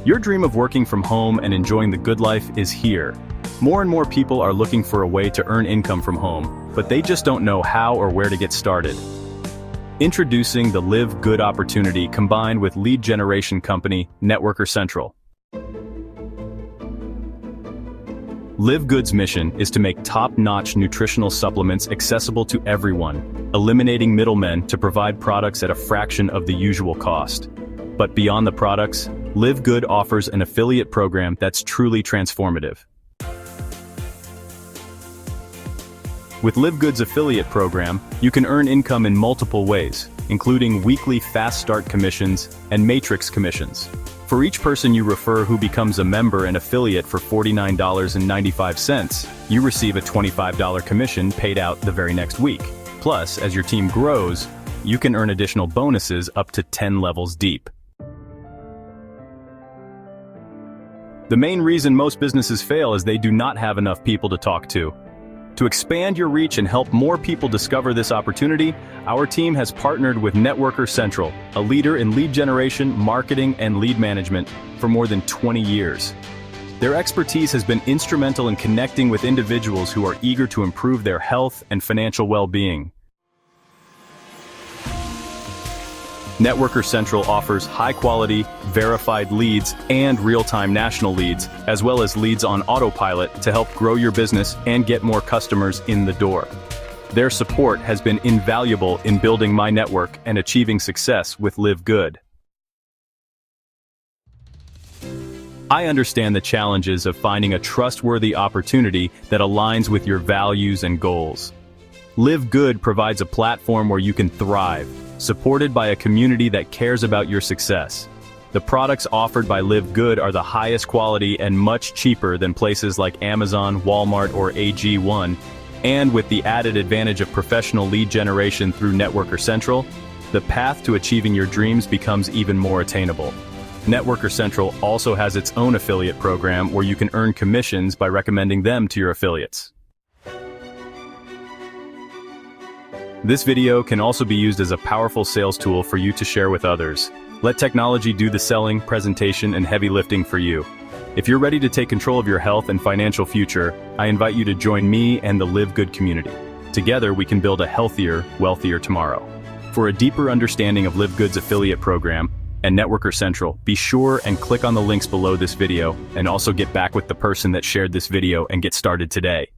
Your dream of working from home and enjoying the good life is here. More and more people are looking for a way to earn income from home, but they just don't know how or where to get started. Introducing the Live Good opportunity combined with lead generation company Networker Central. Live Good's mission is to make top-notch nutritional supplements accessible to everyone, eliminating middlemen to provide products at a fraction of the usual cost. But beyond the products, Live Good offers an affiliate program that's truly transformative. With Live Good's affiliate program, you can earn income in multiple ways, including weekly fast start commissions and matrix commissions. For each person you refer who becomes a member and affiliate for $49.95, you receive a $25 commission paid out the very next week. Plus, as your team grows, you can earn additional bonuses up to 10 levels deep. The main reason most businesses fail is they do not have enough people to talk to. To expand your reach and help more people discover this opportunity, our team has partnered with Networker Central, a leader in lead generation, marketing, and lead management for more than 20 years. Their expertise has been instrumental in connecting with individuals who are eager to improve their health and financial well-being. Networker Central offers high-quality, verified leads and real-time national leads, as well as leads on autopilot to help grow your business and get more customers in the door. Their support has been invaluable in building my network and achieving success with Live Good. I understand the challenges of finding a trustworthy opportunity that aligns with your values and goals. Live Good provides a platform where you can thrive, supported by a community that cares about your success. The products offered by Live Good are the highest quality and much cheaper than places like Amazon, Walmart, or AG1, and with the added advantage of professional lead generation through Networker Central, the path to achieving your dreams becomes even more attainable. Networker Central also has its own affiliate program where you can earn commissions by recommending them to your affiliates. This video can also be used as a powerful sales tool for you to share with others. Let technology do the selling, presentation, and heavy lifting for you. If you're ready to take control of your health and financial future, I invite you to join me and the Live Good community. Together, we can build a healthier, wealthier tomorrow. For a deeper understanding of Live Good's affiliate program and Networker Central, be sure and click on the links below this video and also get back with the person that shared this video and get started today.